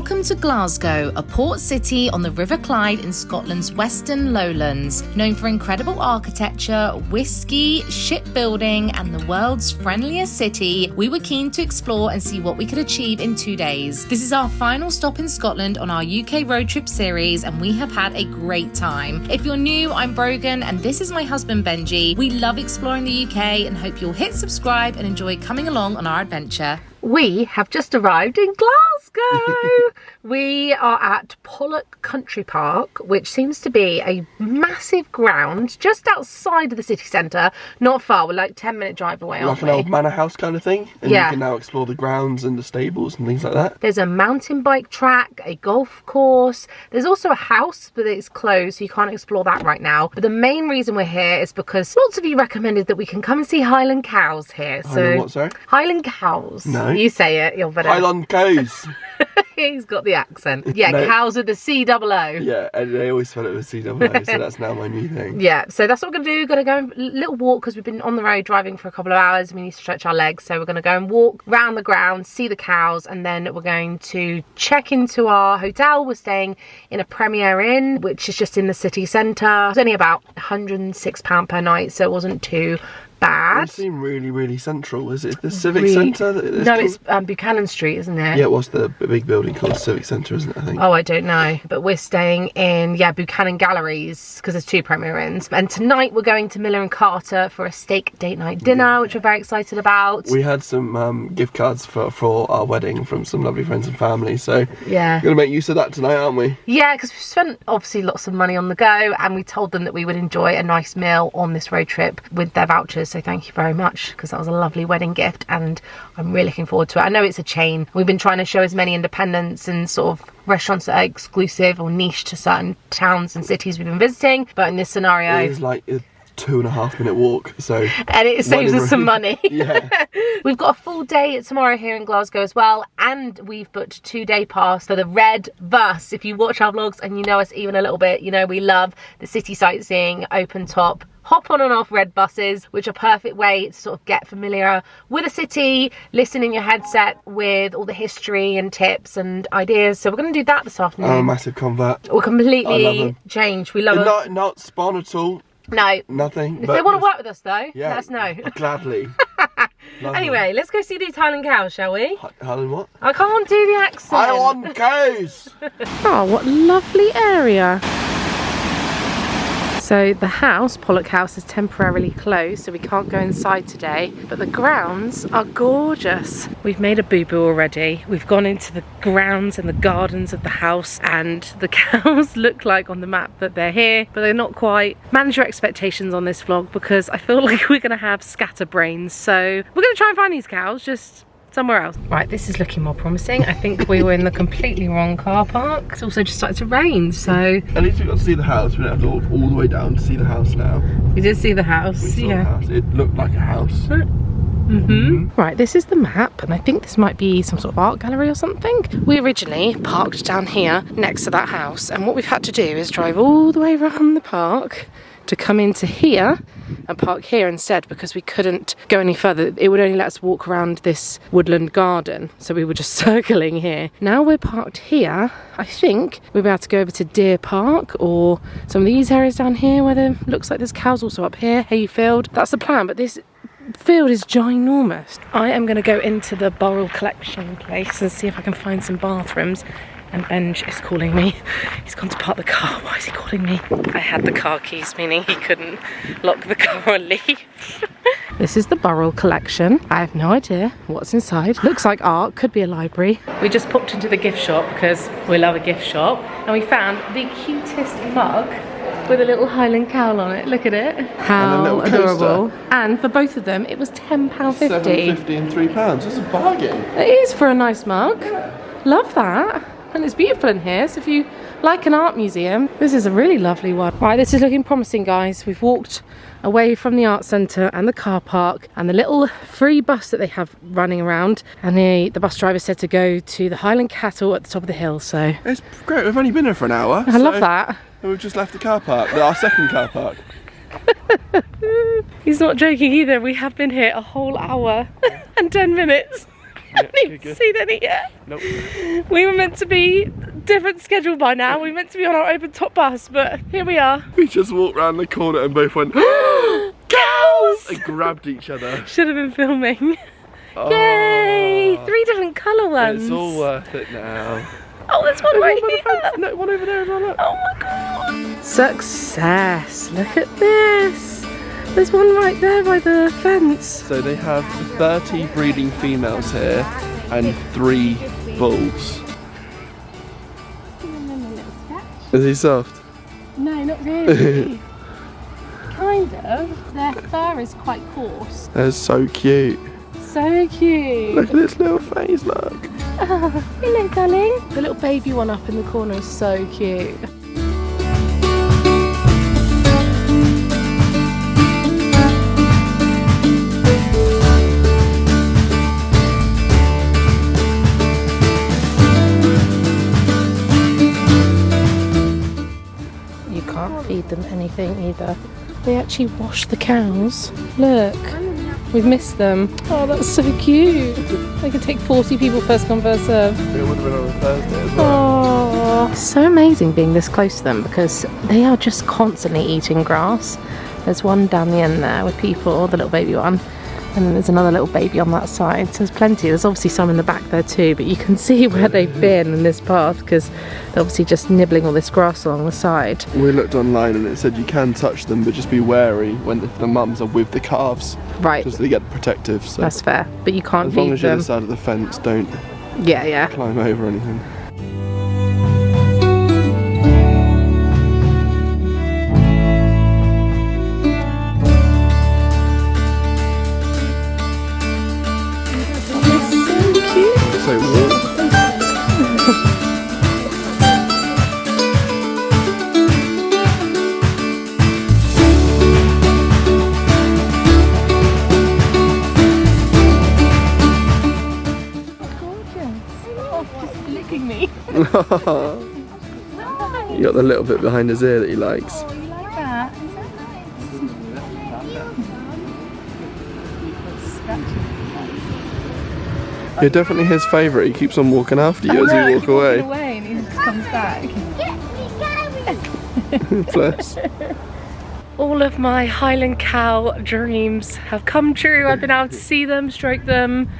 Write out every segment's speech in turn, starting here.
Welcome to Glasgow, a port city on the River Clyde in Scotland's western lowlands. Known for incredible architecture, whiskey, shipbuilding, and the world's friendliest city, we were keen to explore and see what we could achieve in 2 days. This is our final stop in Scotland on our UK road trip series, and we have had a great time. If you're new, I'm Brogan, and this is my husband Benji. We love exploring the UK and hope you'll hit subscribe and enjoy coming along on our adventure. We have just arrived in Glasgow. We are at Pollok Country Park, which seems to be a massive ground just outside of the city centre. Not far, we're like 10-minute drive away, like an old manor house kind of thing. And yeah. You can now explore the grounds and the stables and things like that. There's a mountain bike track, a golf course. There's also a house, but it's closed, so you can't explore that right now. But the main reason we're here is because lots of you recommended that we can come and see Highland Cows here. Highland what, sorry? Highland Cows. No. You say it, you're better. Highland Cows. He's got the accent. Yeah, No. cows with the C-double-O. Yeah, and they always spell it with C-double-O, so that's now my new thing. Yeah, so that's what we're going to do. We're going to go a little walk because we've been on the road driving for a couple of hours. We need to stretch our legs, so we're going to go and walk around the ground, see the cows, and then we're going to check into our hotel. We're staying in a Premier Inn, which is just in the city centre. It's only about £106 per night, so it wasn't too bad. It seemed really, really central. Is it the Civic Centre? No, it's Buchanan Street, isn't it? Yeah, it was the big building called the Civic Centre, isn't it, I think? Oh, I don't know. But we're staying in, Buchanan Galleries, because there's 2 Premier Inns. And tonight we're going to Miller & Carter for a steak date night dinner, which we're very excited about. We had some gift cards for our wedding from some lovely friends and family, so yeah, we're going to make use of that tonight, aren't we? Yeah, because we've spent obviously lots of money on the go, and we told them that we would enjoy a nice meal on this road trip with their vouchers. So thank you very much, because that was a lovely wedding gift and I'm really looking forward to it. I know it's a chain. We've been trying to show as many independents and sort of restaurants that are exclusive or niche to certain towns and cities we've been visiting, but in this scenario it is like a 2.5-minute walk, so and it saves us some money. Yeah. We've got a full day tomorrow here in Glasgow as well, and we've booked a 2-day pass for the Red Bus. If you watch our vlogs and you know us even a little bit, you know we love the city sightseeing, open top, hop on and off red buses, which are a perfect way to sort of get familiar with a city, listen in your headset with all the history and tips and ideas. So we're going to do that this afternoon. I'm a massive convert. We're completely changed. We love it. Not spawn at all. No. Nothing. If they want to work with us though, yeah, let us know. Gladly. Anyway, let's go see these Highland Cows, shall we? Highland what? I can't do the accent. Highland Cows! Oh, what a lovely area. So the house, Pollok House, is temporarily closed, so we can't go inside today, but the grounds are gorgeous. We've made a boo-boo already. We've gone into the grounds and the gardens of the house, and the cows look like on the map that they're here, but they're not quite. Manage your expectations on this vlog, because I feel like we're gonna have scatterbrains, so we're gonna try and find these cows, just somewhere else. Right, this is looking more promising. I think we were in the completely wrong car park. It's also just started to rain, so at least we got to see the house. We don't have to walk all the way down to see the house now. we did see the house. We saw Yeah. the house. It looked like a house. Right, this is the map, and I think this might be some sort of art gallery or something. We originally parked down here next to that house, and what we've had to do is drive all the way around the park to come into here and park here instead, because we couldn't go any further. It would only let us walk around this woodland garden, so we were just circling here. Now we're parked here, I think we'll be able to go over to Deer Park or some of these areas down here where there looks like there's cows. Also up here, Hayfield. That's the plan, but this field is ginormous. I am going to go into the Burrell collection place and see if I can find some bathrooms. And Benj is calling me. He's gone to park the car. Why is he calling me? I had the car keys, meaning he couldn't lock the car and leave. This is the Burrell collection. I have no idea what's inside. Looks like art, could be a library. We just popped into the gift shop because we love a gift shop, and we found the cutest mug with a little Highland cow on it. Look at it. How adorable. And for both of them, it was £10.50. £7.50 and £3. That's a bargain. It is for a nice mug. Love that. And it's beautiful in here, so if you like an art museum, this is a really lovely one. Right, this is looking promising, guys. We've walked away from the art centre and the car park and the little free bus that they have running around, and the bus driver said to go to the Highland Cattle at the top of the hill. So it's great. We've only been here for an hour. I love that. We've just left the car park, our second car park. He's not joking either. We have been here a whole hour and 10 minutes. haven't even seen any yet. Nope. We were meant to be different schedule by now. We were meant to be on our open top bus, but here we are. We just walked round the corner and both went, cows! And grabbed each other. Should have been filming. Oh, Yay! 3 different colour ones. It's all worth it now. Oh, there's one right here. No, one over there as well. Look. Oh my god. Success. Look at this. There's one right there by the fence. So they have 30 breeding females here and 3 bulls. Is he soft? No, not really. Kind of. Their fur is quite coarse. They're so cute. So cute. Look at its little face, look. Oh, hello, darling. The little baby one up in the corner is so cute. You can't feed them anything either. They actually wash the cows. Look. We've missed them. Oh, that's so cute. They could take 40 people first come, first serve. It would have been on a Thursday as well. Oh, it's so amazing being this close to them because they are just constantly eating grass. There's one down the end there with people, the little baby one. And then there's another little baby on that side. So there's plenty. There's obviously some in the back there too, but you can see where they've been in this path because they're obviously just nibbling all this grass along the side. We looked online and it said you can touch them, but just be wary when the mums are with the calves. Right. Because they get protective. So that's fair. But you can't as feed long as you're them. the side of the fence, don't Yeah. climb over anything. So warm. You got the little bit behind his ear that he likes. Oh, you like that? Is that nice? You're definitely his favourite. He keeps on walking after you as you walk away. And he just comes back. Bless. All of my Highland cow dreams have come true. I've been able to see them, stroke them,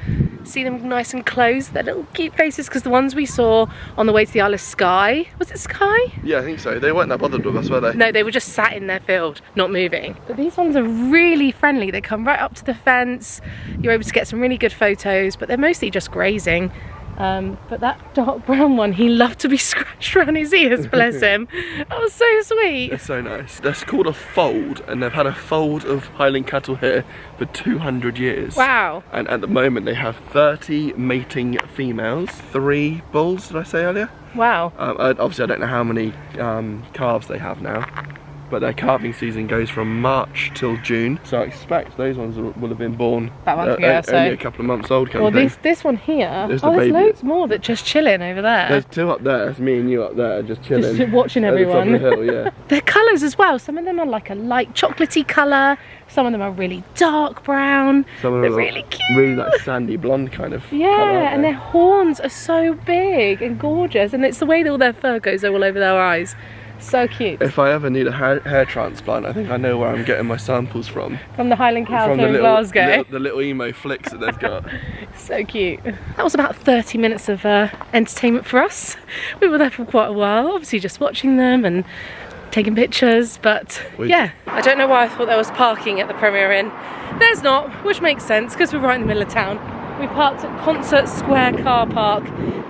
see them nice and close. Their little cute faces, because the ones we saw on the way to the Isle of Skye, was it Skye? Yeah, I think so. They weren't that bothered with us, were they? No, they were just sat in their field, not moving. But these ones are really friendly. They come right up to the fence. You're able to get some really good photos, but they're mostly just grazing. But that dark brown one, he loved to be scratched around his ears, bless him. That was so sweet. It's so nice. That's called a fold, and they've had a fold of Highland cattle here for 200 years. Wow. And at the moment they have 30 mating females, 3 bulls, did I say earlier? Wow. Obviously I don't know how many calves they have now, but their calving season goes from March till June, so I expect those ones will have been born about a month ago, only a couple of months old. Well, this one here, there's loads more that just chilling over there. There's 2 up there, that's me and you up there, just chilling. Just watching everyone. At the top of the hill, yeah. Their colours as well, some of them are like a light chocolatey colour, some of them are really dark brown. Some of them They're are really cute. really like sandy blonde kind of Yeah, colour, and their horns are so big and gorgeous, and it's the way that all their fur goes all over their eyes. So cute. If I ever need a hair transplant, I think I know where I'm getting my samples from. From the Highland Cows from here in Glasgow. The little emo flicks that they've got. So cute. That was about 30 minutes of entertainment for us. We were there for quite a while, obviously just watching them and taking pictures, but yeah. I don't know why I thought there was parking at the Premier Inn. There's not, which makes sense because we're right in the middle of town. We parked at Concert Square car park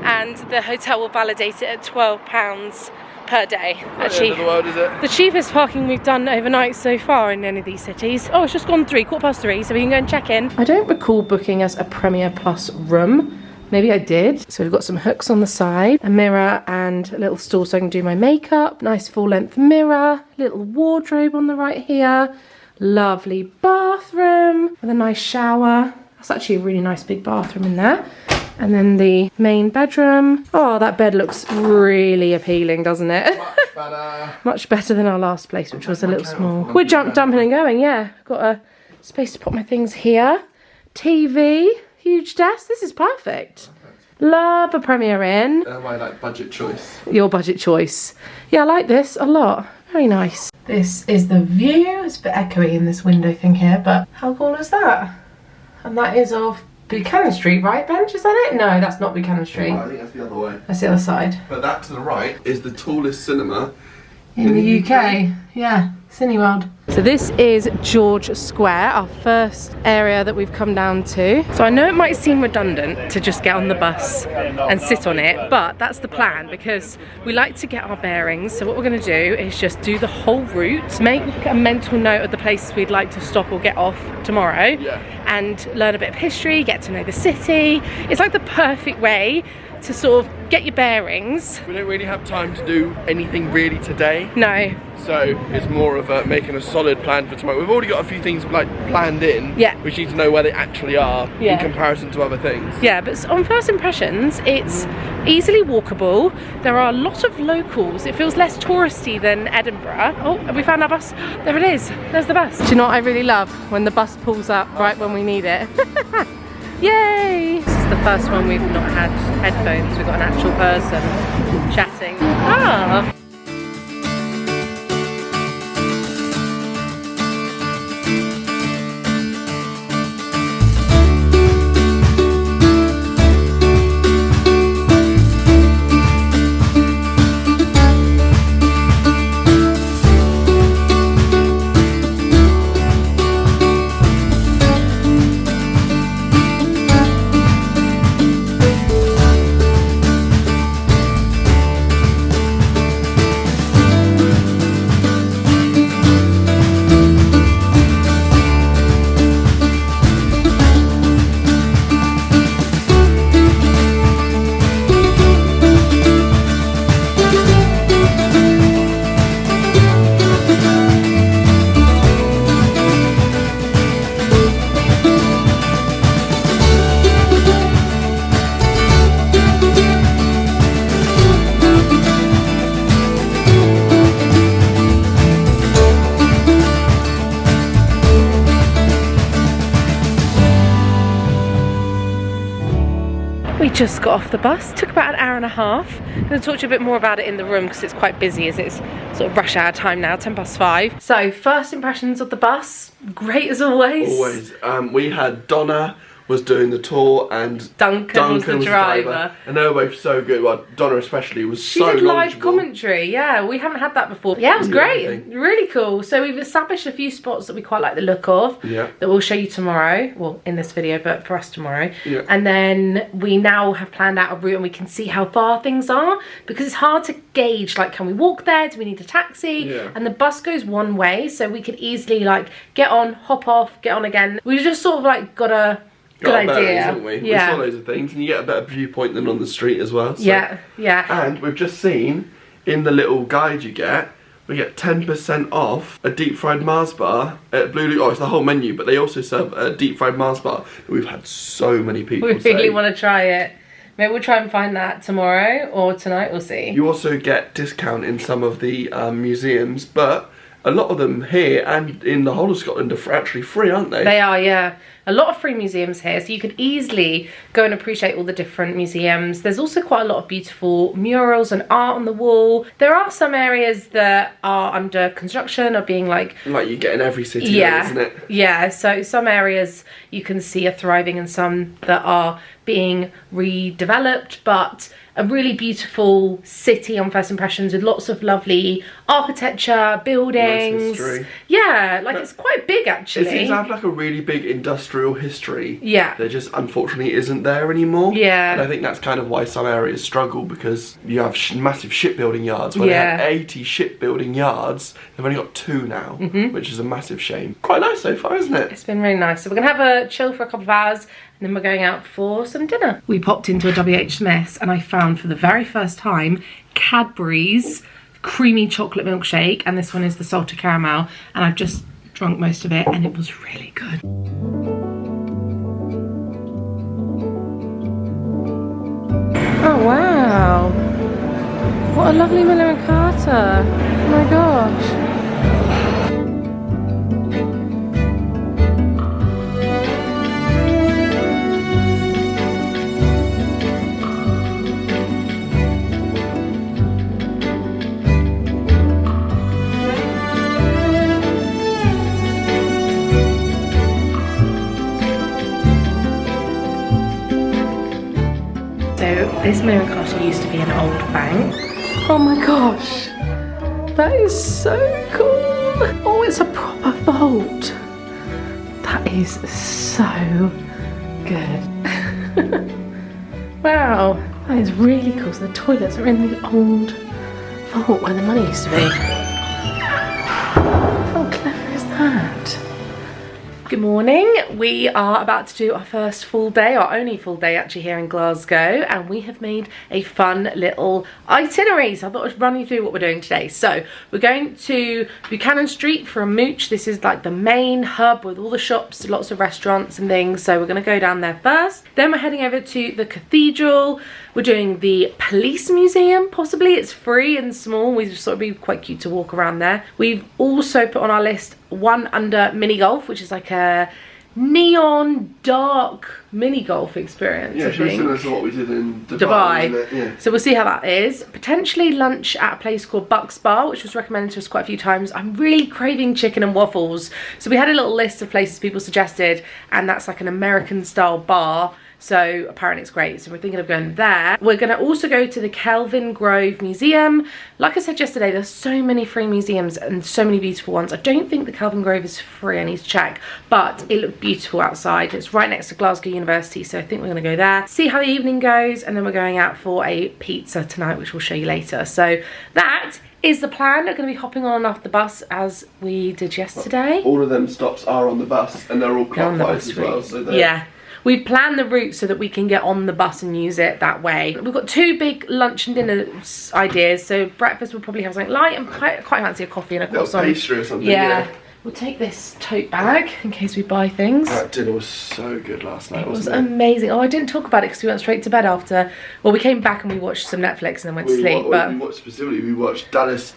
and the hotel will validate it at £12 per day. Actually, the world, is it? The cheapest parking we've done overnight so far in any of these cities. Oh, it's just gone 3:15, so we can go and check in. I don't recall booking us a Premier Plus room. Maybe I did. So we've got some hooks on the side, a mirror and a little stool so I can do my makeup. Nice full-length mirror, little wardrobe on the right here. Lovely bathroom with a nice shower. That's actually a really nice big bathroom in there. And then the main bedroom. Oh, that bed looks really appealing, doesn't it? Much better. Much better than our last place, which was a little small. We're dumping and going, yeah. Got a space to put my things here. TV. huge desk. This is perfect. Love a Premier Inn. My like budget choice. Your budget choice. Yeah, I like this a lot. Very nice. This is the view. It's a bit echoey in this window thing here, but how cool is that? And that is of Buchanan Street, right, Benj? Is that it? No, that's not Buchanan Street. Oh, I think that's the other way. That's the other side. But that to the right is the tallest cinema in the UK. Yeah, Cineworld. So this is George Square, our first area that we've come down to. So I know it might seem redundant to just get on the bus and sit on it, but that's the plan because we like to get our bearings. So what we're going to do is just do the whole route, make a mental note of the places we'd like to stop or get off tomorrow, and learn a bit of history, get to know the city. It's like the perfect way to sort of get your bearings. We don't really have time to do anything really today. No. So it's more of making a solid plan for tomorrow. We've already got a few things like planned in. Yeah. We need to know where they actually are in comparison to other things. Yeah, but on first impressions, it's easily walkable. There are a lot of locals. It feels less touristy than Edinburgh. Oh, have we found our bus? There it is. There's the bus. Do you know what I really love? When the bus pulls up right when we need it. Yay! This is the first one we've not had headphones. We've got an actual person chatting. Ah! We just got off the bus, took about an hour and a half. I'm going to talk to you a bit more about it in the room because it's quite busy as it's sort of rush hour time now, 5:10. So first impressions of the bus, great as always. Always. We had Donna was doing the tour and Duncan was the driver. And they were both so good. Well, Donna especially was She so did live knowledgeable. commentary, yeah, we haven't had that before. Yeah, it was great, really cool. So we've established a few spots that we quite like the look of, that we'll show you tomorrow, well in this video, but for us tomorrow. And then we now have planned out a route and we can see how far things are, because it's hard to gauge, like, can we walk there, do we need a taxi? And the bus goes one way, so we could easily like get on, hop off, get on again. We've just sort of like got a good idea, haven't we? We saw loads of things, and you get a better viewpoint than on the street as well. So. Yeah. And we've just seen in the little guide you get, we get 10% off a deep fried Mars bar at Blue Loop. Oh, it's the whole menu, but they also serve a deep fried Mars bar. We've had so many people We really want to try it. Maybe we'll try and find that tomorrow or tonight, we'll see. You also get discount in some of the museums, but a lot of them here and in the whole of Scotland are actually free, aren't they? They are, yeah. A lot of free museums here, so you could easily go and appreciate all the different museums. There's also quite a lot of beautiful murals and art on the wall. There are some areas that are under construction or being like you get in every city, though, isn't it? Yeah, so some areas you can see are thriving and some that are being redeveloped, but a really beautiful city on first impressions with lots of lovely architecture, buildings. Nice history. Yeah, like it's quite big actually. It seems to have like a really big industrial history. Yeah. There just unfortunately isn't there anymore. Yeah. And I think that's kind of why some areas struggle, because you have massive shipbuilding yards. When they had 80 shipbuilding yards, they've only got 2 now, which is a massive shame. Quite nice so far, isn't it? It's been really nice. So we're gonna have a chill for a couple of hours and then we're going out for some dinner. We popped into a WH Smith's and I found for the very first time Cadbury's creamy chocolate milkshake, and this one is the salted caramel, and I've just drunk most of it and it was really good. Oh wow, what a lovely Miller and Carter. Oh my gosh. this Maison Castle used to be an old bank. Oh my gosh, that is so cool. Oh, it's a proper vault. That is so good. Wow, that is really cool. So the toilets are in the old vault where the money used to be. How clever is that? Good morning. We are about to do our first full day, our only full day actually here in Glasgow, and we have made a fun little itinerary. So I thought I'd run you through what we're doing today. So we're going to Buchanan Street for a mooch. This is like the main hub with all the shops, lots of restaurants and things. So we're going to go down there first. Then we're heading over to the cathedral. We're doing the police museum, possibly. It's free and small. We just thought it'd be quite cute to walk around there. We've also put on our list one under mini golf, which is like a neon dark mini golf experience. Yeah, it's really similar to what we did in Dubai. Yeah. So we'll see how that is. Potentially lunch at a place called Buck's Bar, which was recommended to us quite a few times. I'm really craving chicken and waffles. So we had a little list of places people suggested, and that's like an American style bar. So apparently it's great, so we're thinking of going there. We're going to also go to the Kelvingrove Museum. Like I said yesterday, there's so many free museums and so many beautiful ones. I don't think the Kelvingrove is free, I need to check, but it looked beautiful outside. It's right next to Glasgow University, so I think we're going to go there, see how the evening goes, and then we're going out for a pizza tonight, which we'll show you later. So that is the plan. We're going to be hopping on and off the bus as we did yesterday. All of them stops are on the bus, and they're all clockwise as well. So yeah. We've planned the route so that we can get on the bus and use it that way. We've got two big lunch and dinner ideas. So breakfast we'll probably have something light, and quite fancy a coffee and a croissant. Pastry or something. Yeah. We'll take this tote bag in case we buy things. That dinner was so good last night, wasn't it? It was amazing. Oh, I didn't talk about it because we went straight to bed after. Well, we came back and we watched some Netflix and then went to sleep. We watched Dallas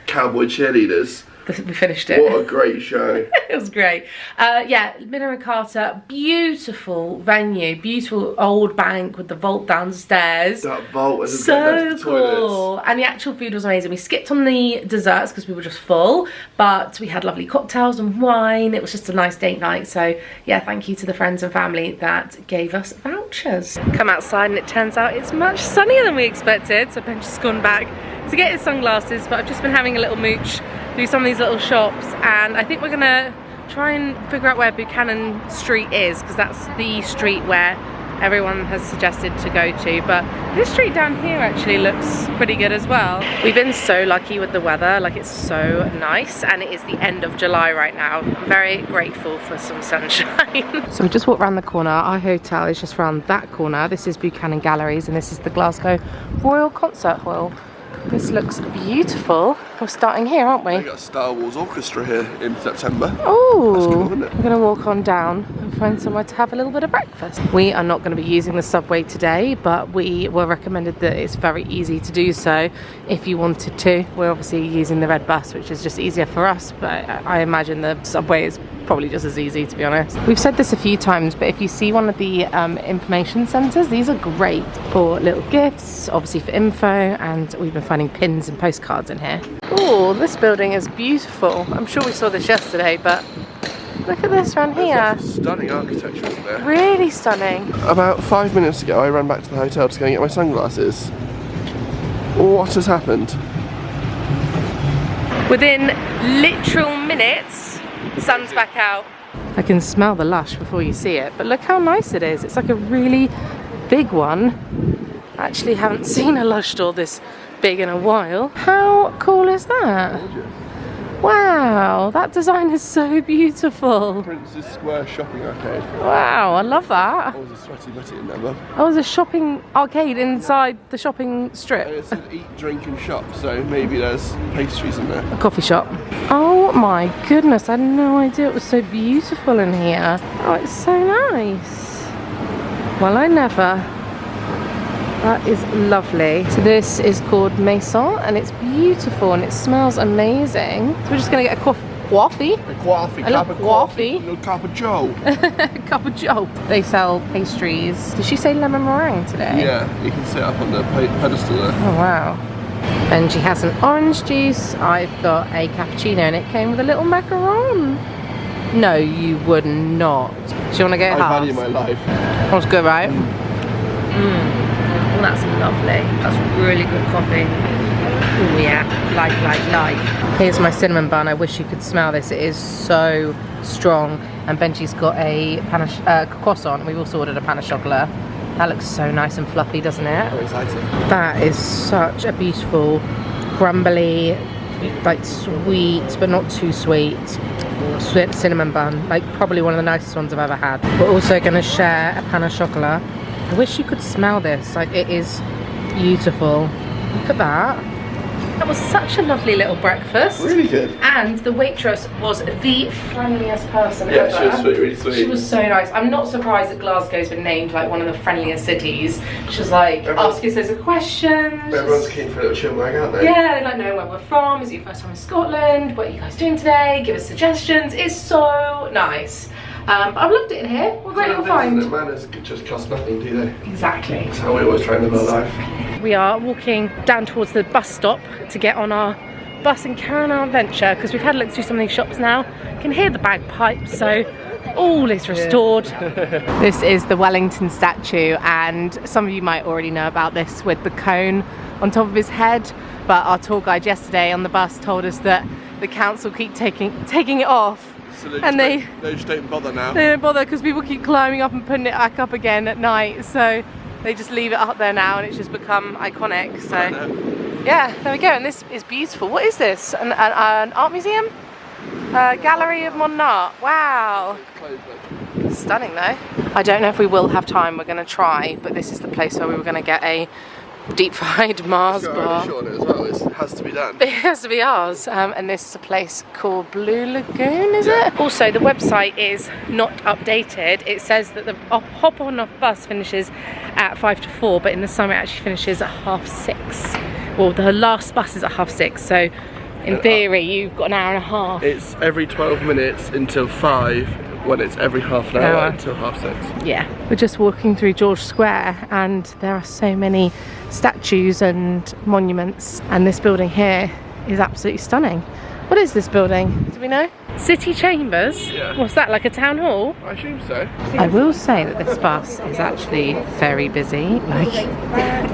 Cowboy Cheerleaders. We finished it. What a great show. It was great. Yeah, Maison Carter, beautiful venue, beautiful old bank with the vault downstairs. That vault and so cool. And the actual food was amazing. We skipped on the desserts because we were just full, but we had lovely cocktails and wine. It was just a nice date night. So yeah, thank you to the friends and family that gave us vouchers. Come outside and it turns out it's much sunnier than we expected. So Ben's just gone back to get his sunglasses, but I've just been having a little mooch through some of these little shops, and I think we're gonna try and figure out where Buchanan Street is, because that's the street where everyone has suggested to go to. But this street down here actually looks pretty good as well. We've been so lucky with the weather, like it's so nice, and it is the end of July right now. I'm very grateful for some sunshine. So we just walked around the corner. Our hotel is just around that corner. This is Buchanan Galleries, and this is the Glasgow Royal Concert Hall. This looks beautiful. We're starting here, aren't we? We got a Star Wars Orchestra here in September. Oh, that's cool, isn't it? We're going to walk on down and find somewhere to have a little bit of breakfast. We are not going to be using the subway today, but we were recommended that it's very easy to do so if you wanted to. We're obviously using the red bus, which is just easier for us, but I imagine the subway is probably just as easy, to be honest. We've said this a few times, but if you see one of the information centres, these are great for little gifts, obviously for info, and we've been finding pins and postcards in here. Oh, this building is beautiful. I'm sure we saw this yesterday, but look at this around here. Stunning architecture, isn't there? Really stunning. About 5 minutes ago, I ran back to the hotel to go and get my sunglasses. What has happened? Within literal minutes, the sun's back out. I can smell the lush before you see it, but look how nice it is. It's like a really big one. I actually haven't seen a lush store this big in a while. How cool is that? Gorgeous. Wow, that design is so beautiful. Princess Square Shopping Arcade. Wow, I love that. Oh, there's a sweaty betty in there, love. Oh, there's a shopping arcade inside the shopping strip. And it said eat, drink and shop, so maybe there's pastries in there. A coffee shop. Oh my goodness, I had no idea it was so beautiful in here. Oh, it's so nice. Well, I never. That is lovely. So this is called Maison, and it's beautiful and it smells amazing. So we're just gonna get a coffee. A coffee, a little coffee. A little cup of joe. Cup of joe. They sell pastries. Did she say lemon meringue today? Yeah, you can sit up on the pedestal there. Oh wow. Benji has an orange juice. I've got a cappuccino, and it came with a little macaron. No, you would not. Do you want to go halves? I value my life. That was good, right? Well, that's lovely. That's really good coffee. Oh yeah, like. Here's my cinnamon bun. I wish you could smell this. It is so strong. And Benji's got a croissant. We've also ordered a pain au chocolat. That looks so nice and fluffy, doesn't it? I'm excited. That is such a beautiful, crumbly, like sweet, but not too sweet, cinnamon bun. Like probably one of the nicest ones I've ever had. We're also going to share a pain au chocolat. I wish you could smell this. Like, it is beautiful. Look at that. That was such a lovely little breakfast. Really good. And the waitress was the friendliest person Yeah, ever. she was sweet, really sweet. She was so nice. I'm not surprised that Glasgow's been named like one of the friendliest cities. She was like, asking us loads of questions. Everyone's keen for a little chill mag, aren't they? Yeah, they like know where we're from. Is it your first time in Scotland? What are you guys doing today? Give us suggestions. It's so nice. But I've loved it in here. What a great little find. Manners just cost nothing, do they? Exactly. That's how we always try and live our life. We are walking down towards the bus stop to get on our bus and carry on our adventure, because we've had a look through some of these shops now. You can hear the bagpipes, so all is restored. This is the Wellington statue, and some of you might already know about this with the cone on top of his head, but our tour guide yesterday on the bus told us that the council keep taking it off. So they And they just don't bother now. They don't bother because people keep climbing up and putting it back up again at night, so they just leave it up there now, and it's just become iconic. So yeah, there we go. And this is beautiful. What is this? An art museum? Gallery of modern art. Wow. Stunning though. I don't know if we will have time. We're going to try, but this is the place where we were going to get a deep fried Mars bar. On it as well. It has to be done. It has to be ours. And this is a place called Blue Lagoon, is it? Also, the website is not updated. It says that the hop on off bus finishes at 5 to 4, but in the summer it actually finishes at 6:30. Well, the last bus is at 6:30, so in theory you've got an hour and a half. It's every 12 minutes until 5, when it's every half an hour until 6:30. Yeah, we're just walking through George Square, and there are so many statues and monuments, and this building here is absolutely stunning. What is this building? Do we know? City Chambers? Yeah. What's that, like a town hall? I assume so. I will say that this bus is actually very busy. Like,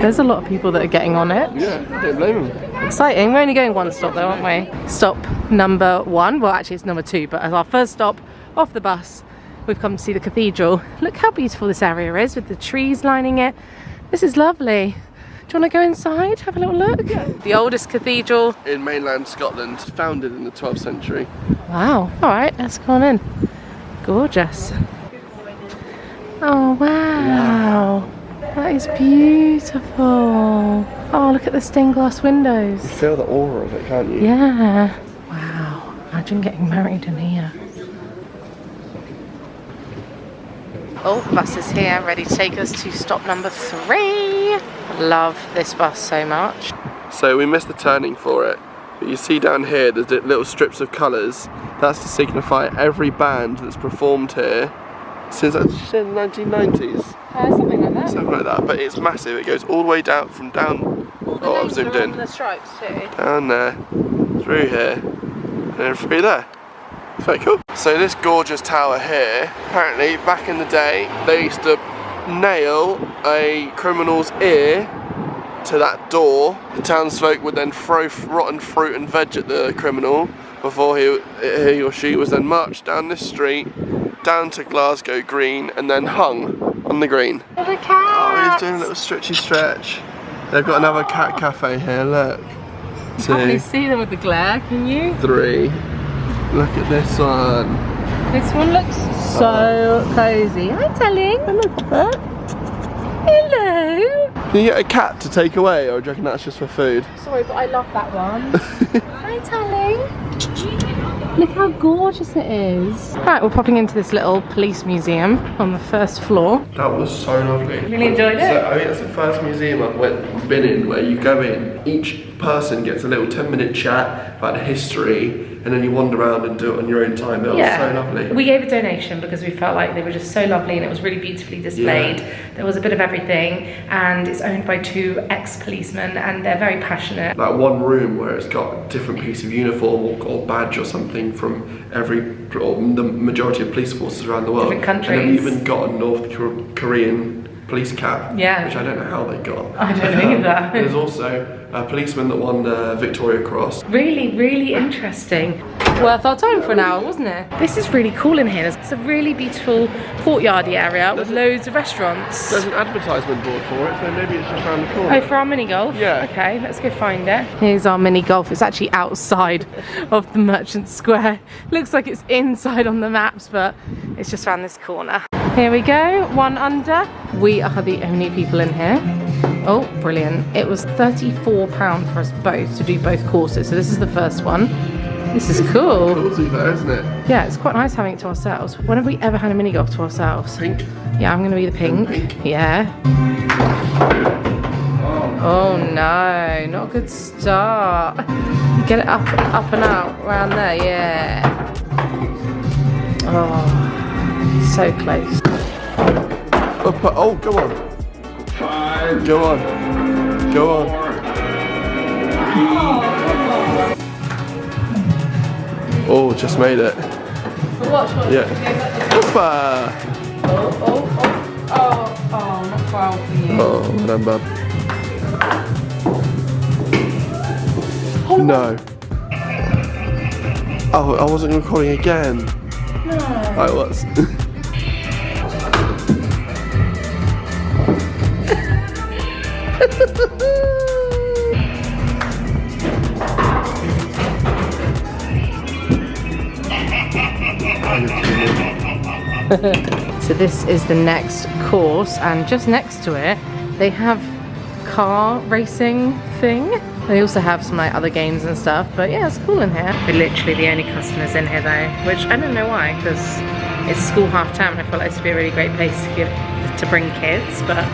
there's a lot of people that are getting on it. Yeah, I don't blame them. Exciting. We're only going one stop though, aren't we? Stop number 1. Well, actually it's number 2, but as our first stop off the bus, we've come to see the cathedral. Look how beautiful this area is with the trees lining it. This is lovely. Do you want to go inside, have a little look? Yeah. The oldest cathedral in mainland Scotland, founded in the 12th century. Wow. Alright, let's go on in. Gorgeous. Oh wow. That is beautiful. Oh, look at the stained glass windows. You feel the aura of it, can't you? Yeah. Wow. Imagine getting married in here. Oh, the bus is here, ready to take us to stop number 3. Love this bus so much. So we missed the turning for it, but you see down here there's little strips of colours. That's to signify every band that's performed here since the 1990s. Something like that. Something like that, but it's massive. It goes all the way down from down. Oh, I've zoomed in. The stripes too. Down there, through here, and then through there. It's very cool. So this gorgeous tower here, apparently back in the day, they used to nail a criminal's ear to that door. The townsfolk would then throw rotten fruit and veg at the criminal before he or she was then marched down this street, down to Glasgow Green, and then hung on the green. Oh, the cat! Oh, he's doing a little stretchy stretch. They've got another cat cafe here, look. You can't really see them with the glare, can you? 3. Look at this one. This one looks so cozy. Hi, darling. Hello, pet. Hello. Can you get a cat to take away, or do you reckon that's just for food? Sorry, but I love that one. Hi, darling. Look how gorgeous it is. Right, we're popping into this little police museum on the first floor. That was so lovely. Really enjoyed it? So, I mean, that's the first museum I've been in where you go in, each person gets a little 10-minute chat about the history, and then you wander around and do it on your own time. That was so lovely. We gave a donation because we felt like they were just so lovely, and it was really beautifully displayed. Yeah. There was a bit of everything, and it's owned by 2 ex-policemen, and they're very passionate. Like one room where it's got a different piece of uniform or badge or something from the majority of police forces around the world. Different countries. And then we even got a North Korean police cap, Yeah. which I don't know how they got. I don't either. There's also a policeman that won the Victoria Cross. Really, really interesting. Worth our time for an hour, wasn't it? This is really cool in here. It's a really beautiful courtyardy area with loads of restaurants. There's an advertisement board for it, so maybe it's just around the corner. Oh, for our mini golf? Yeah. Okay, let's go find it. Here's our mini golf. It's actually outside of the Merchant Square. Looks like it's inside on the maps, but it's just around this corner. Here we go, 1 under. We are the only people in here. Oh, brilliant. It was £34 for us both to do both courses. So this is the first one. This is cool. Cozy though, isn't it? Yeah, it's quite nice having it to ourselves. When have we ever had a mini golf to ourselves? Pink. Yeah, I'm going to be the pink. Yeah. Oh no, not a good start. Get it up and out around there, yeah. Oh, so close. Oh, go on. 5. Go on. Go on. 4. 3. Oh, just made it. Watch. Yeah. Hoppa! Oh, not foul for you. Oh, well done, bub. No. Oh, I wasn't recording again. No. I was. So this is the next course, and just next to it they have car racing thing. They also have some like other games and stuff, but yeah, it's cool in here. We're literally the only customers in here though, which I don't know why, because it's school half term and I feel like this would be a really great place to bring kids, but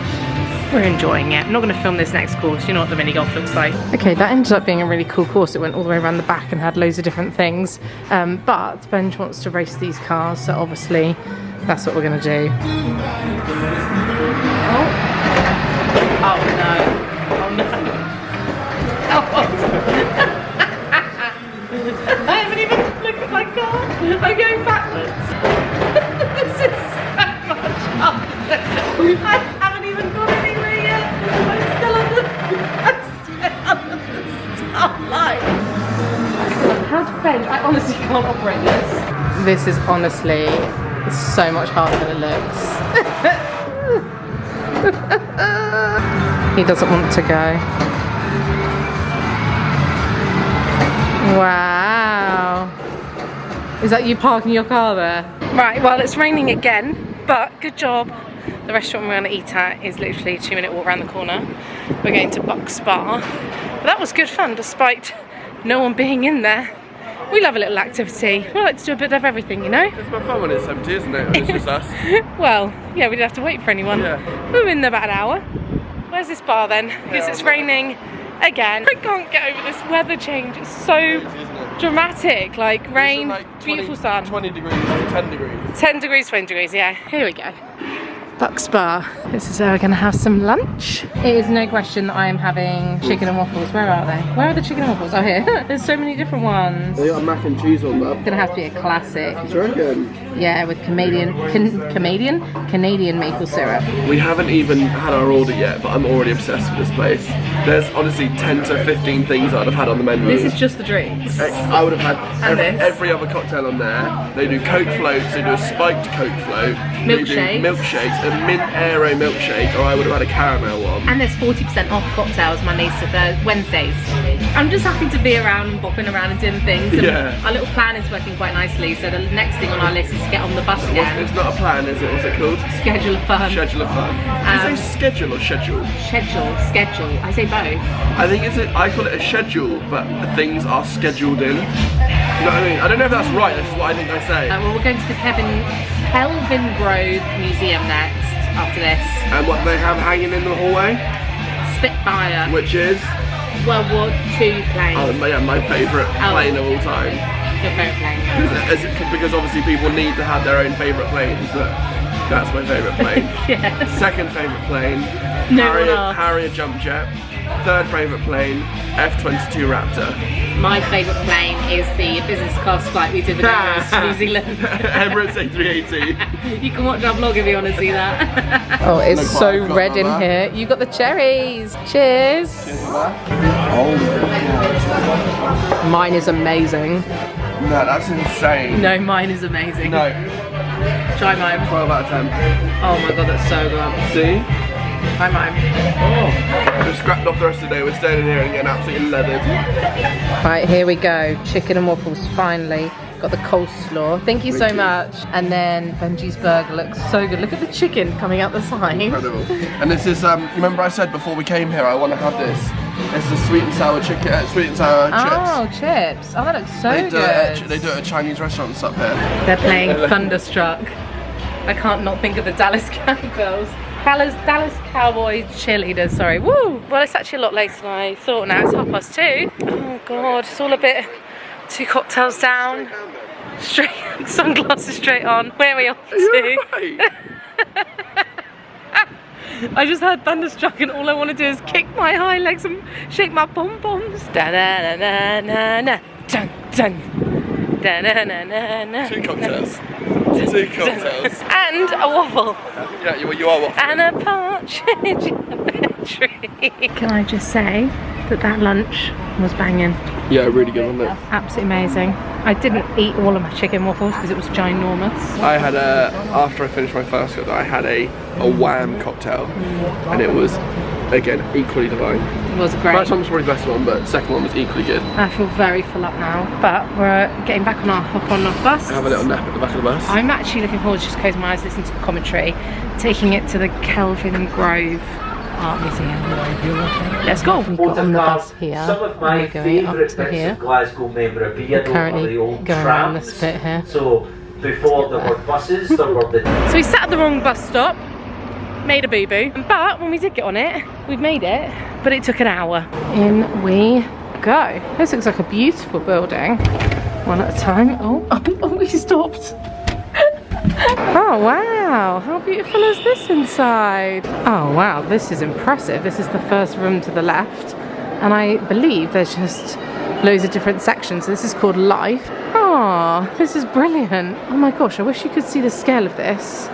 we're enjoying it. I'm not going to film this next course, you know what the mini golf looks like. Okay, that ended up being a really cool course. It went all the way around the back and had loads of different things, but Benji wants to race these cars, so obviously that's what we're going to do. Oh no. Oh no. Oh. I haven't even looked at my car. I'm going backwards. This is so much harder. I haven't even gone anywhere yet. I'm still on the start line. How to bench? I honestly can't operate this. This is honestly so much harder than it looks. He doesn't want to go. Wow. Is that you parking your car there? Right, well it's raining again, but good job. The restaurant we're going to eat at is literally a 2-minute walk around the corner. We're going to Buck Spa. But that was good fun despite no one being in there. We love a little activity. We like to do a bit of everything, you know? It's more fun when it's empty, isn't it? When it's just us. Well, yeah, we didn't have to wait for anyone. Yeah. We were in there about an hour. Where's this bar then? Because it's raining again. I can't get over this weather change. It's so dramatic. Like rain, like 20, beautiful sun. 20 degrees, 10 degrees. 10 degrees, 20 degrees, yeah. Here we go. Buck Spa. This is where we're going to have some lunch. It is no question that I am having chicken and waffles. Where are they? Where are the chicken and waffles? Oh, here. There's so many different ones. They got mac and cheese on them. It's going to have to be a classic. Do you reckon? Yeah, with Canadian maple syrup. We haven't even had our order yet, but I'm already obsessed with this place. There's honestly 10 to 15 things I'd have had on the menu. This is just the drinks. I would have had And every other cocktail on there. They do Coke floats, they do a spiked Coke float. They do milkshakes, a mint aero milkshake, or I would have had a caramel one. And there's 40% off cocktails Mondays to Wednesdays. I'm just happy to be around and bopping around and doing things. And yeah. Our little plan is working quite nicely, so the next thing on our list is to get on the bus again. It's not a plan, is it? What's it called? Schedule of fun. Schedule of fun. Do you say schedule or schedule? Schedule. I say both. I think I call it a schedule, but things are scheduled in. You know what I mean? I don't know if that's right, that's just what I think I say. Well, we're going to the Kelvingrove Museum next, after this. And what they have hanging in the hallway? Spitfire. Which is? World War II plane. Oh, yeah, my favourite plane of all time. Your favourite plane. Because obviously people need to have their own favourite planes, but That's my favourite plane. Yeah. Second favourite plane, No one asked. Harrier jump jet. Third favourite plane, F-22 Raptor. My favourite plane is the business class flight we did with Emirates to New Zealand. Emirates A380. You can watch our vlog if you want to see that. Oh, it's Look what so I've got red on in that. here. You got the cherries. Cheers. Mine is amazing. No, that's insane. No, mine is amazing. No. Try mine. 12 out of 10. Oh my god, that's so good. See? Try mine. We've scrapped off the rest of the day. We're staying in here and getting absolutely leathered. Right, here we go. Chicken and waffles, finally. Got the coleslaw. Thank you so Thank you. much. And then Benji's burger looks so good. Look at the chicken coming out the side. Incredible. And this is, you remember I said before we came here I want to have this. It's the sweet and sour chicken, sweet and sour chips. Oh, chips. Oh, that looks so good. They do it at Chinese restaurants up here. They're playing Thunderstruck. I can't not think of the Dallas Cowgirls. Dallas Cowboy cheerleaders, sorry. Woo! Well, it's actually a lot later than I thought now. It's 2:30. Oh god, it's all a bit... 2 cocktails down. Straight, sunglasses straight on. Where are we off to? You're right. I just heard Thunderstruck and all I want to do is kick my high legs and shake my pom-poms. Da-na-na-na-na-na. Dun, dun. Da-na-na-na-na. 2 cocktails. 2 cocktails. And a waffle. Yeah, you are waffling. And a partridge in a pear tree. Can I just say that lunch was banging. Yeah, really good, wasn't it? Absolutely amazing. I didn't eat all of my chicken waffles because it was ginormous. I had after I finished my first cocktail, I had a wham cocktail. And it was, again, equally divine. It was great. First one was probably the best one, but second one was equally good. I feel very full up now, but we're getting back on our hop-on-off bus. Have a little nap at the back of the bus. I'm actually looking forward to just closing my eyes, listening to the commentary, taking it to the Kelvingrove Art Museum. Let's go. We've got on the bus here. Some of my We're going up favourite to bits here. of Glasgow memorabilia We're currently are the old going around trams. this bit here. So before there were buses, there were the... So we sat at the wrong bus stop, made a boo-boo, but when we did get on it, we've made it, but it took an hour. In we go. This looks like a beautiful building. One at a time. Oh, we stopped. Oh wow, how beautiful is this inside? Oh wow, this is impressive. This is the first room to the left, and I believe there's just loads of different sections. So this is called Life. Oh, this is brilliant. Oh my gosh, I wish you could see the scale of this.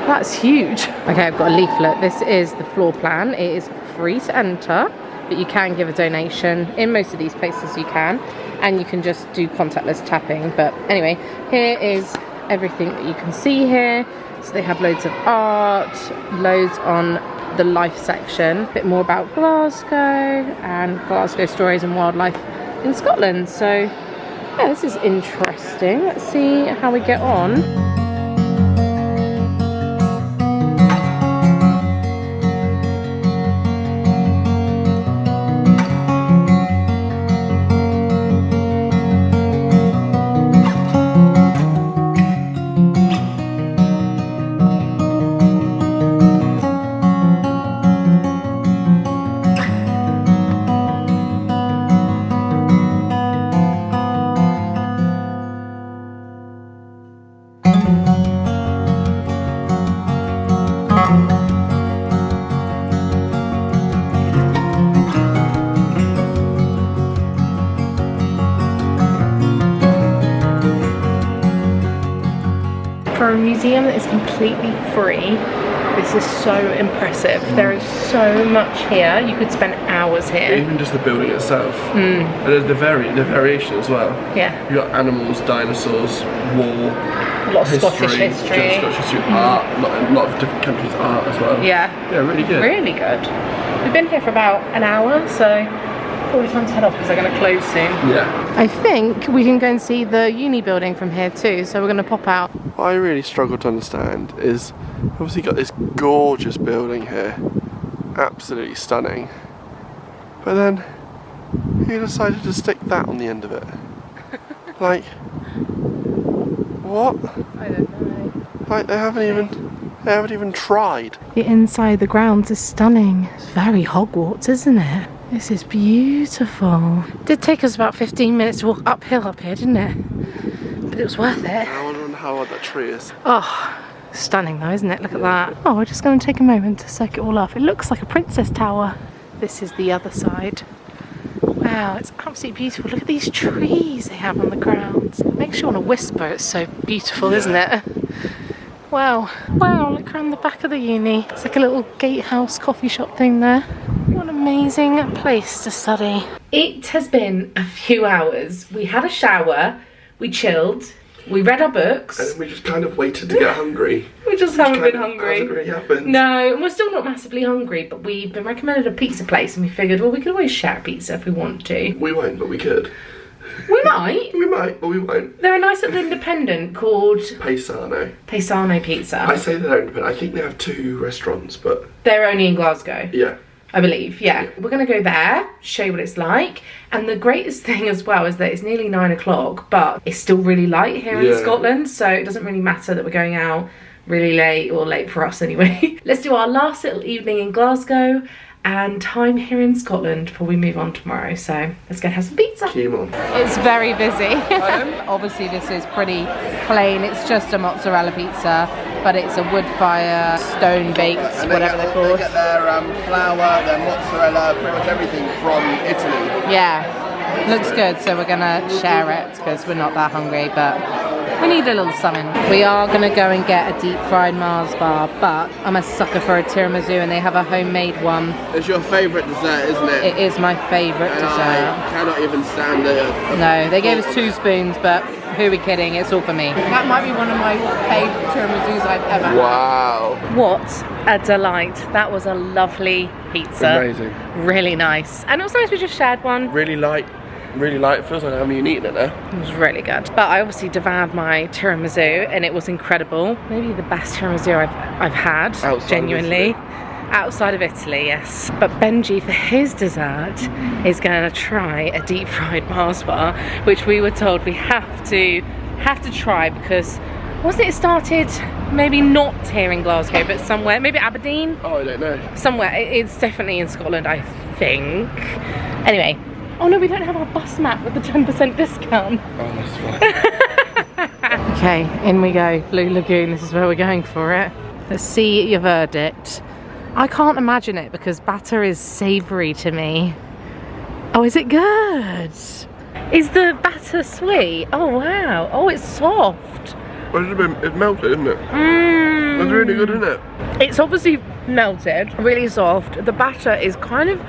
That's huge. Okay, I've got a leaflet. This is the floor plan. It is free to enter, but you can give a donation. In most of these places you can, and you can just do contactless tapping. But anyway, here is everything that you can see here. So they have loads of art, loads on the life section, a bit more about Glasgow and Glasgow stories and wildlife in Scotland. So yeah, this is interesting. Let's see how we get on. For a museum that is completely free, this is so impressive. There is so much here. You could spend hours here. Even just the building itself. And there's the variation as well. Yeah. You've got animals, dinosaurs, war, A lot of Scottish history. Scottish history, art, a lot of different countries' art as well. Yeah. Yeah, really good. Really good. We've been here for about an hour, so probably time to head off because they're going to close soon. Yeah. I think we can go and see the uni building from here too, so we're going to pop out. What I really struggle to understand is, obviously got this gorgeous building here, absolutely stunning, but then he decided to stick that on the end of it. Like, what? I don't know. Like they haven't even tried. The inside, the grounds is stunning. It's very Hogwarts, isn't it? This is beautiful. It did take us about 15 minutes to walk uphill up here, didn't it? But it was worth it. I wonder how old that tree is. Oh, Stunning though, isn't it? Look at that. Oh, we're just going to take a moment to soak it all up. It looks like a princess tower. This is the other side. Wow, it's absolutely beautiful. Look at these trees they have on the ground. It makes you want to whisper. It's so beautiful, isn't it? Wow. Wow, look around the back of the uni. It's like a little gatehouse coffee shop thing there. What an amazing place to study. It has been a few hours. We had a shower, we chilled, we read our books. And then we just kind of waited to get hungry. We just haven't been hungry. Hasn't really happened. No, and we're still not massively hungry, but we've been recommended a pizza place and we figured, well, we could always share pizza if we want to. We won't, but we could. We might. We might, but we won't. They're a nice little independent called Paesano. Paesano Pizza. I say they're independent. I think they have 2 restaurants, but... They're only in Glasgow. Yeah. I believe, yeah. We're going to go there, show you what it's like. And the greatest thing as well is that it's nearly 9 o'clock, but it's still really light here in Scotland, so it doesn't really matter that we're going out really late, or late for us anyway. Let's do our last little evening in Glasgow and time here in Scotland before we move on tomorrow. So let's go have some pizza. Keep on. It's very busy. Obviously this is pretty plain. It's just a mozzarella pizza, but it's a wood fire, stone baked, whatever they're called. They get their flour, their mozzarella, pretty much everything from Italy. Yeah, looks good. So we're gonna share it because we're not that hungry, but we need a little something. We are gonna go and get a deep fried Mars bar, but I'm a sucker for a tiramisu and they have a homemade one. It's your favourite dessert, isn't it? It is my favourite dessert. I cannot even stand it. No, they gave us 2 spoons, but who are we kidding? It's all for me. That might be one of my favourite tiramisus I've ever had. Wow. What a delight. That was a lovely pizza. Amazing. Really nice. And it was nice we just shared one. Really light. Really light. It feels like I haven't even eaten it now. It was really good. But I obviously devoured my tiramisu and it was incredible. Maybe the best tiramisu I've had, genuinely. Outside of Italy, yes. But Benji, for his dessert, is going to try a deep fried Mars bar, which we were told we have to try because wasn't it started maybe not here in Glasgow, but somewhere, maybe Aberdeen? Oh, I don't know. Somewhere. It's definitely in Scotland, I think. Anyway. Oh no, we don't have our bus map with the 10% discount. Oh, that's fine. Okay, in we go. Blue Lagoon, this is where we're going for it. Let's see your verdict. I can't imagine it because batter is savoury to me. Oh, is it good? Is the batter sweet? Oh wow. Oh, it's soft. Well, it's melted, isn't it? It's really good, isn't it? It's obviously melted, really soft. The batter is kind of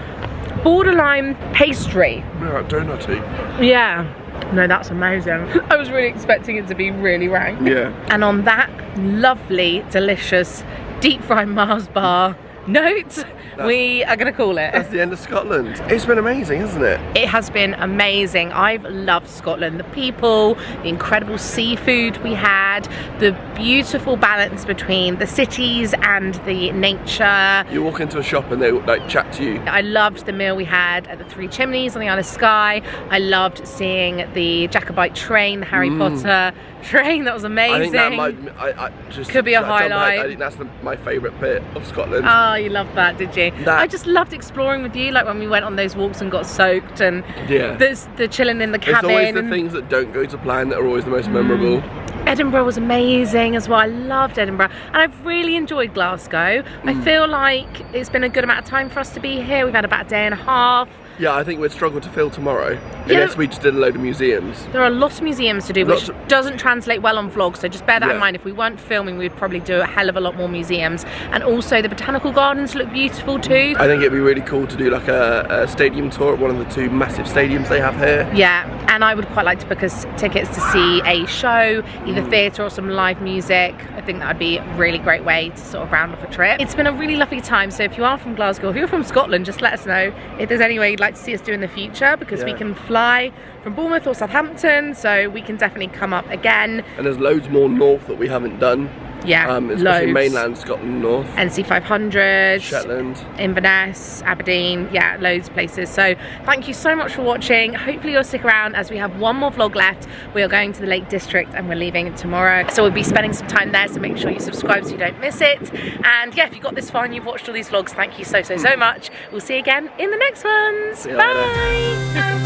borderline pastry. Yeah, like donutty. Yeah. No, that's amazing. I was really expecting it to be really rank. Yeah. And on that lovely, delicious, deep fried Mars bar note, we are going to call it. That's the end of Scotland. It's been amazing, hasn't it? It has been amazing. I've loved Scotland. The people, the incredible seafood we had, the beautiful balance between the cities and the nature. You walk into a shop and they like chat to you. I loved the meal we had at the Three Chimneys on the Isle of Skye. I loved seeing the Jacobite train, the Harry Potter train. That was amazing. I think that might could be a highlight. I think that's my favourite bit of Scotland. Oh, you loved that, did you? I just loved exploring with you, like when we went on those walks and got soaked, and the chilling in the cabin. It's always the things that don't go to plan that are always the most memorable. Edinburgh was amazing as well. I loved Edinburgh and I've really enjoyed Glasgow. I feel like it's been a good amount of time for us to be here. We've had about a day and a half. Yeah, I think we'd struggle to fill tomorrow unless we just did a load of museums. There are lots of museums to do, which doesn't translate well on vlogs, so just bear that in mind. If we weren't filming, we'd probably do a hell of a lot more museums. And also the botanical gardens look beautiful too. I think it'd be really cool to do like a stadium tour at one of the 2 massive stadiums they have here. Yeah, and I would quite like to book us tickets to see a show, either theatre or some live music. I think that would be a really great way to sort of round off a trip. It's been a really lovely time, so if you are from Glasgow, if you're from Scotland, just let us know if there's any way you'd like to see us do in the future, because we can fly from Bournemouth or Southampton, so we can definitely come up again. And there's loads more north that we haven't done. Yeah, especially mainland Scotland north. NC 500, Shetland, Inverness, Aberdeen, yeah, loads of places. So thank you so much for watching. Hopefully you'll stick around as we have one more vlog left. We are going to the Lake District and we're leaving tomorrow. So we'll be spending some time there, so make sure you subscribe so you don't miss it. And yeah, if you got this far and you've watched all these vlogs, thank you so much. We'll see you again in the next ones. Bye.